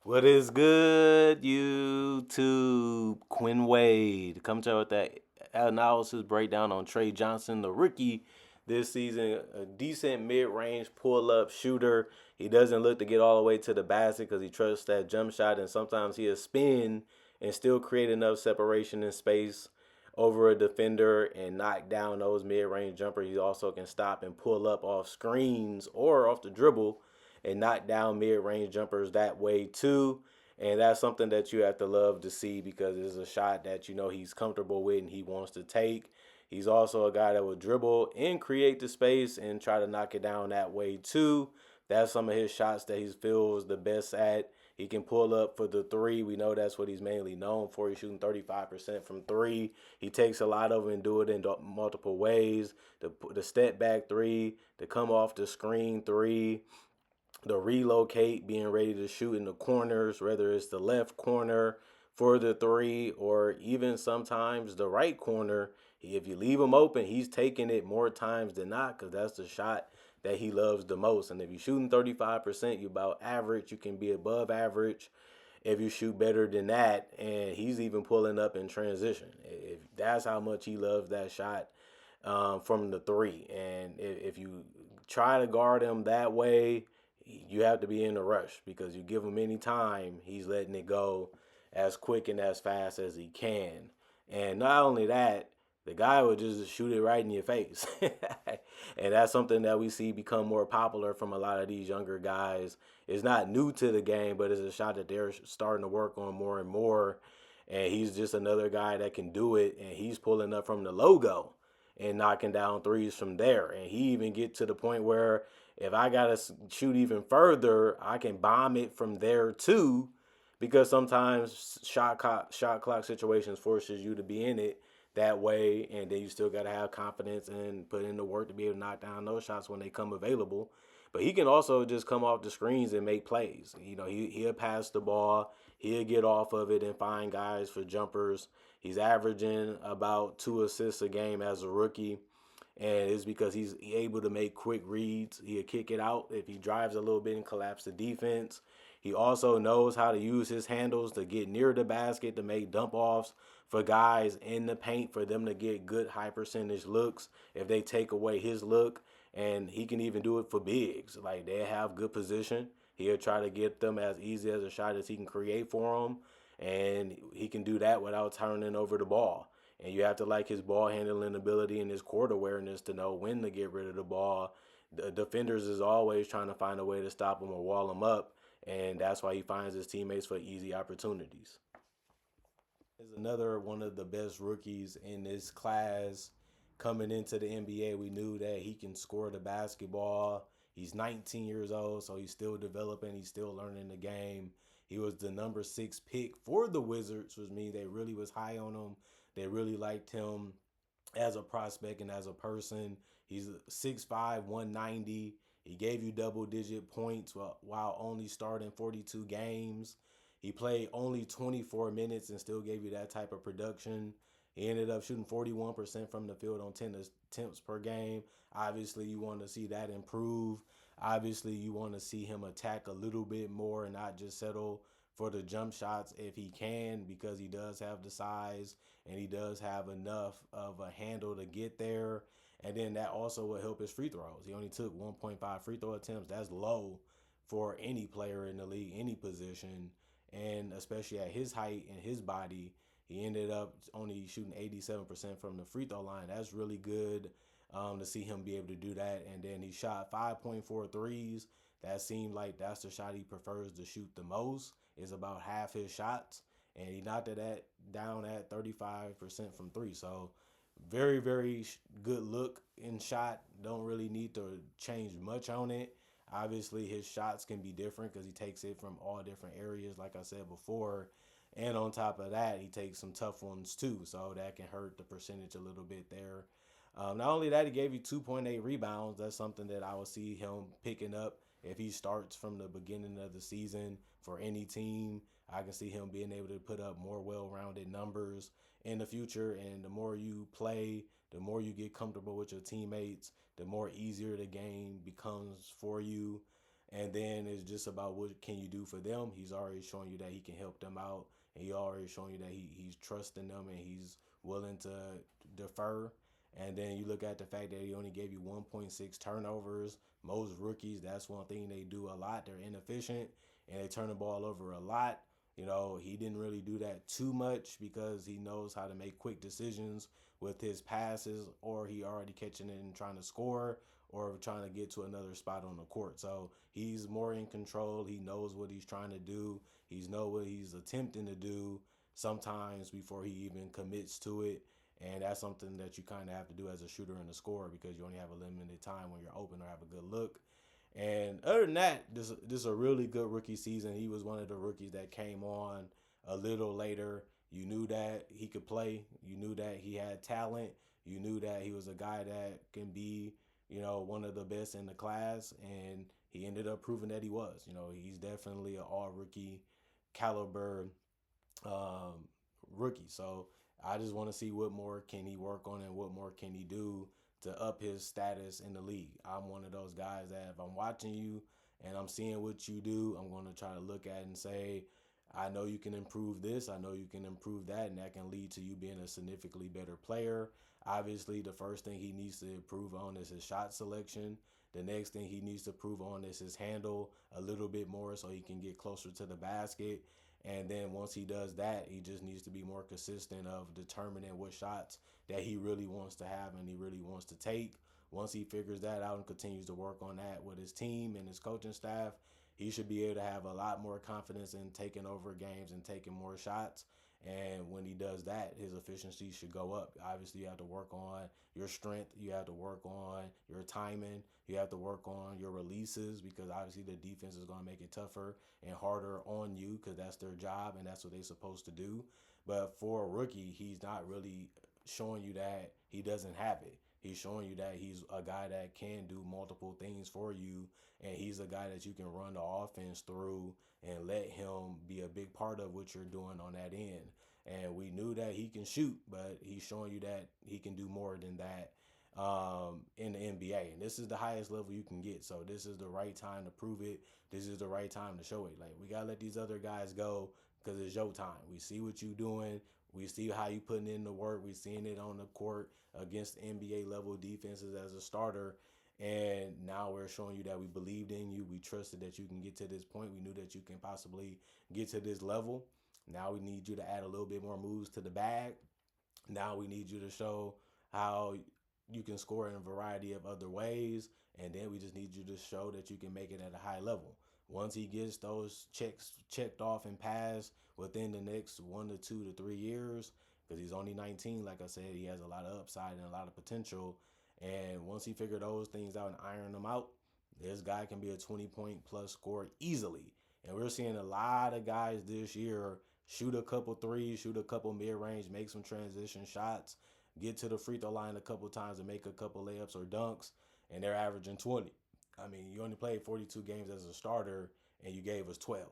What is good, YouTube? Quinn Wade. Come to with that analysis breakdown on Tre Johnson, the rookie this season. A decent mid-range pull-up shooter. He doesn't look to get all the way to the basket because he trusts that jump shot, and sometimes he'll spin and still create enough separation and space over a defender and knock down those mid-range jumpers. He also can stop and pull up off screens or off the dribble and knock down mid-range jumpers that way too. And that's something that you have to love to see because it's a shot that you know he's comfortable with and he wants to take. He's also a guy that will dribble and create the space and try to knock it down that way too. That's some of his shots that he feels the best at. He can pull up for the three. We know that's what he's mainly known for. He's shooting 35% from three. He takes a lot of it and do it in multiple ways. The step back three, the come off the screen three, the relocate, being ready to shoot in the corners, whether it's the left corner for the three or even sometimes the right corner. If you leave him open, he's taking it more times than not because that's the shot that he loves the most. And if you're shooting 35%, you're about average. You can be above average if you shoot better than that. And he's even pulling up in transition. If that's how much he loves that shot from the three. And if you try to guard him that way, you have to be in a rush because you give him any time, he's letting it go as quick and as fast as he can. And not only that, the guy would just shoot it right in your face. And that's something that we see become more popular from a lot of these younger guys. It's not new to the game, but it's a shot that they're starting to work on more and more. And he's just another guy that can do it. And he's pulling up from the logo and knocking down threes from there. And he even get to the point where if I gotta shoot even further, I can bomb it from there too, because sometimes shot clock situations forces you to be in it that way, and then you still gotta have confidence and put in the work to be able to knock down those shots when they come available. But he can also just come off the screens and make plays. You know, he'll pass the ball, he'll get off of it and find guys for jumpers. He's averaging about 2 assists a game as a rookie, and it's because he's able to make quick reads. He'll kick it out if he drives a little bit and collapse the defense. He also knows how to use his handles to get near the basket to make dump offs for guys in the paint for them to get good high percentage looks if they take away his look. And he can even do it for bigs. Like they have good position. He'll try to get them as easy as a shot as he can create for them. And he can do that without turning over the ball. And you have to like his ball handling ability and his court awareness to know when to get rid of the ball. The defenders is always trying to find a way to stop him or wall him up, and that's why he finds his teammates for easy opportunities. Is another one of the best rookies in this class coming into the NBA. We knew that he can score the basketball. He's 19 years old, so he's still developing. He's still learning the game. He was the number 6 pick for the Wizards, which means they really was high on him. They really liked him as a prospect and as a person. He's 6'5", 190. He gave you double-digit points while only starting 42 games. He played only 24 minutes and still gave you that type of production. He ended up shooting 41% from the field on 10 attempts per game. Obviously, you want to see that improve. Obviously, you want to see him attack a little bit more and not just settle for the jump shots if he can, because he does have the size and he does have enough of a handle to get there. And then that also will help his free throws. He only took 1.5 free throw attempts. That's low for any player in the league, any position. And especially at his height and his body, he ended up only shooting 87% from the free throw line. That's really good to see him be able to do that. And then he shot 5.4 threes. That seemed like that's the shot he prefers to shoot the most. Is about half his shots. And he knocked it down at 35% from three. So very, very good look in shot. Don't really need to change much on it. Obviously, his shots can be different because he takes it from all different areas, like I said before. And on top of that, he takes some tough ones too. So that can hurt the percentage a little bit there. Not only that, he gave you 2.8 rebounds. That's something that I will see him picking up if he starts from the beginning of the season for any team. I can see him being able to put up more well-rounded numbers in the future. And the more you play, the more you get comfortable with your teammates, the more easier the game becomes for you. And then it's just about what can you do for them. He's already showing you that he can help them out, and he already showing you that he's trusting them and he's willing to defer. And then you look at the fact that he only gave you 1.6 turnovers. Most rookies, that's one thing they do a lot. They're inefficient and they turn the ball over a lot. He didn't really do that too much because he knows how to make quick decisions with his passes, or he already catching it and trying to score, or trying to get to another spot on the court. So he's more in control. He knows what he's trying to do. He's know what he's attempting to do sometimes before he even commits to it. And that's something that you kind of have to do as a shooter and a scorer because you only have a limited time when you're open or have a good look. And other than that, this is a really good rookie season. He was one of the rookies that came on a little later. You knew that he could play. You knew that he had talent. You knew that he was a guy that can be, one of the best in the class. And he ended up proving that he was. He's definitely an all rookie caliber rookie. So I just want to see what more can he work on and what more can he do to up his status in the league. I'm one of those guys that if I'm watching you and I'm seeing what you do, I'm going to try to look at it and say, I know you can improve this. I know you can improve that, and that can lead to you being a significantly better player. Obviously, the first thing he needs to improve on is his shot selection. The next thing he needs to improve on is his handle a little bit more so he can get closer to the basket. And then once he does that, he just needs to be more consistent of determining what shots that he really wants to have and he really wants to take. Once he figures that out and continues to work on that with his team and his coaching staff, he should be able to have a lot more confidence in taking over games and taking more shots. And when he does that, his efficiency should go up. Obviously, you have to work on your strength. You have to work on your timing. You have to work on your releases because obviously the defense is going to make it tougher and harder on you because that's their job and that's what they're supposed to do. But for a rookie, he's not really showing you that he doesn't have it. He's showing you that he's a guy that can do multiple things for you, and he's a guy that you can run the offense through and let him be a big part of what you're doing on that end. And we knew that he can shoot, but he's showing you that he can do more than that in the NBA. And this is the highest level you can get. So this is the right time to prove it. This is the right time to show it. Like, we got to let these other guys go because it's your time. We see what you doing. We see how you putting in the work. We seeing it on the court against NBA level defenses as a starter. And now we're showing you that we believed in you. We trusted that you can get to this point. We knew that you can possibly get to this level. Now we need you to add a little bit more moves to the bag. Now we need you to show how you can score in a variety of other ways. And then we just need you to show that you can make it at a high level. Once he gets those checks checked off and passed within the next 1 to 2 to 3 years, because he's only 19, like I said, he has a lot of upside and a lot of potential. And once he figure those things out and iron them out, this guy can be a 20-point plus scorer easily. And we're seeing a lot of guys this year shoot a couple threes, shoot a couple mid-range, make some transition shots, get to the free throw line a couple times and make a couple layups or dunks, and they're averaging 20. I mean, you only played 42 games as a starter, and you gave us 12.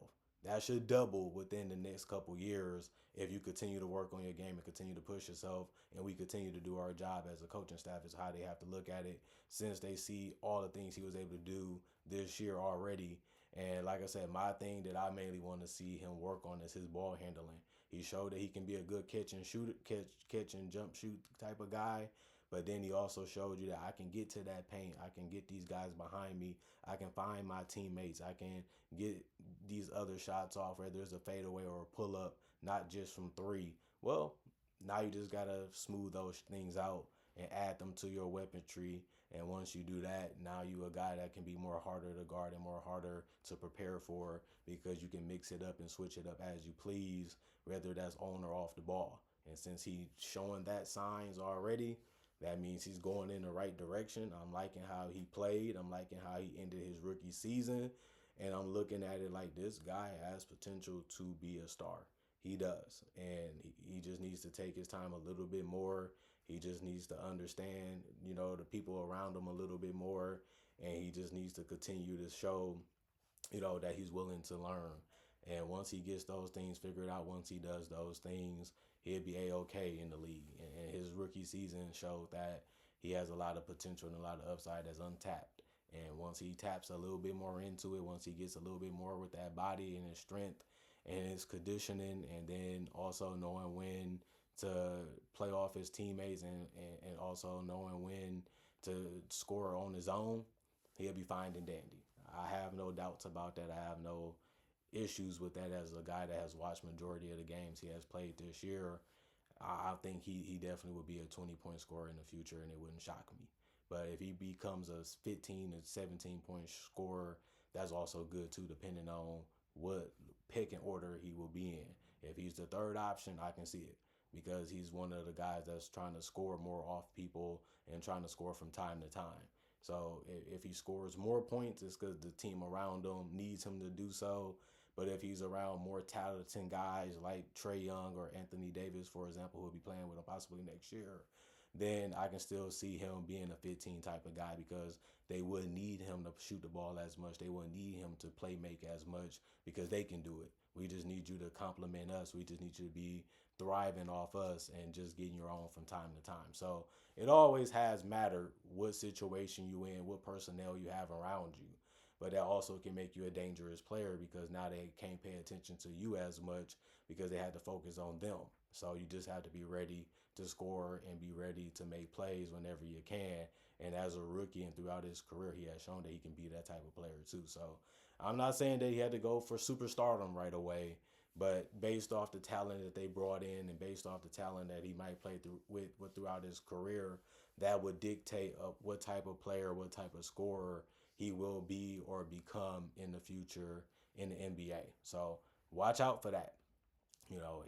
That should double within the next couple years if you continue to work on your game and continue to push yourself, and we continue to do our job as a coaching staff is how they have to look at it since they see all the things he was able to do this year already. And like I said, my thing that I mainly want to see him work on is his ball handling. He showed that he can be a good catch and shoot, catch and jump shoot type of guy. But then he also showed you that I can get to that paint. I can get these guys behind me. I can find my teammates. I can get these other shots off, whether it's a fadeaway or a pull up, not just from three. Well, now you just got to smooth those things out and add them to your weaponry. And once you do that, now you a guy that can be more harder to guard and more harder to prepare for because you can mix it up and switch it up as you please, whether that's on or off the ball. And since he's showing that signs already, that means he's going in the right direction. I'm liking how he played. I'm liking how he ended his rookie season. And I'm looking at it like this guy has potential to be a star. He does. And he just needs to take his time a little bit more. He just needs to understand, the people around him a little bit more. And he just needs to continue to show, that he's willing to learn. And once he gets those things figured out, once he does those things, he'll be A-OK in the league. And his rookie season showed that he has a lot of potential and a lot of upside that's untapped. And once he taps a little bit more into it, once he gets a little bit more with that body and his strength and his conditioning, and then also knowing when to play off his teammates and also knowing when to score on his own, he'll be fine and dandy. I have no doubts about that. I have no issues with that as a guy that has watched majority of the games he has played this year. I think he definitely would be a 20-point scorer in the future, and it wouldn't shock me. But if he becomes a 15 to 17-point scorer, that's also good too, depending on what picking order he will be in. If he's the third option, I can see it because he's one of the guys that's trying to score more off people and trying to score from time to time. So if he scores more points, it's because the team around him needs him to do so. But if he's around more talented guys like Tre Young or Anthony Davis, for example, who will be playing with him possibly next year, then I can still see him being a 15 type of guy because they wouldn't need him to shoot the ball as much. They wouldn't need him to play make as much because they can do it. We just need you to compliment us. We just need you to be thriving off us and just getting your own from time to time. So it always has mattered what situation you in, what personnel you have around you. But that also can make you a dangerous player because now they can't pay attention to you as much because they had to focus on them. So you just have to be ready to score and be ready to make plays whenever you can. And as a rookie and throughout his career, he has shown that he can be that type of player too. So I'm not saying that he had to go for superstardom right away, but based off the talent that they brought in and based off the talent that he might play with throughout his career, that would dictate what type of player, what type of scorer he will be or become in the future in the NBA. So watch out for that.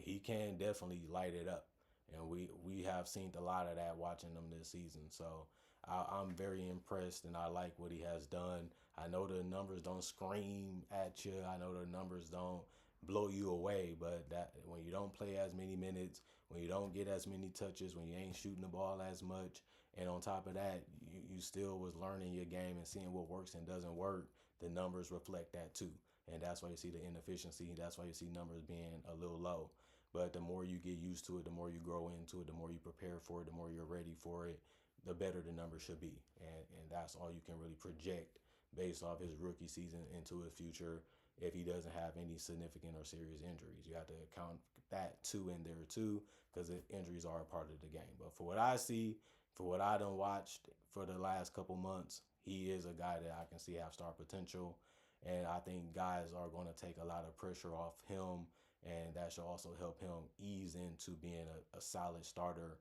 He can definitely light it up, and we have seen a lot of that watching him this season. So I'm very impressed, and I like what he has done. I know the numbers don't scream at you. I know the numbers don't blow you away, but that when you don't play as many minutes, when you don't get as many touches, when you ain't shooting the ball as much, and on top of that, you still was learning your game and seeing what works and doesn't work, the numbers reflect that too. And that's why you see the inefficiency. That's why you see numbers being a little low. But the more you get used to it, the more you grow into it, the more you prepare for it, the more you're ready for it, the better the numbers should be. And that's all you can really project based off his rookie season into his future if he doesn't have any significant or serious injuries. You have to account that too in there too because injuries are a part of the game. But for what I see, for what I done watched for the last couple months, he is a guy that I can see have star potential. And I think guys are going to take a lot of pressure off him, and that should also help him ease into being a solid starter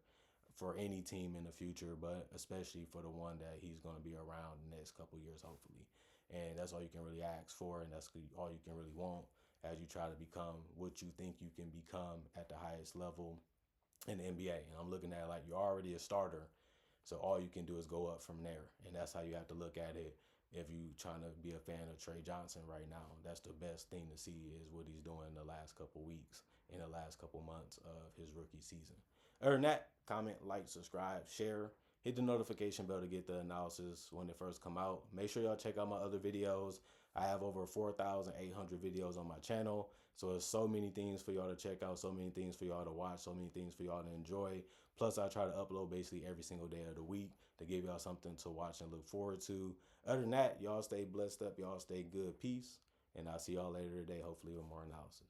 for any team in the future, but especially for the one that he's going to be around the next couple years, hopefully. And that's all you can really ask for, and that's all you can really want as you try to become what you think you can become at the highest level in the NBA. And I'm looking at it like you're already a starter, so all you can do is go up from there. And that's how you have to look at it if you trying to be a fan of Tre Johnson right now. That's the best thing to see is what he's doing the last couple weeks in the last couple months of his rookie season. Other than that, comment, like, subscribe, share. Hit the notification bell to get the analysis when they first come out. Make sure y'all check out my other videos. I have over 4,800 videos on my channel. So there's so many things for y'all to check out, so many things for y'all to watch, so many things for y'all to enjoy. Plus, I try to upload basically every single day of the week to give y'all something to watch and look forward to. Other than that, y'all stay blessed up. Y'all stay good. Peace. And I'll see y'all later today, hopefully with more analysis.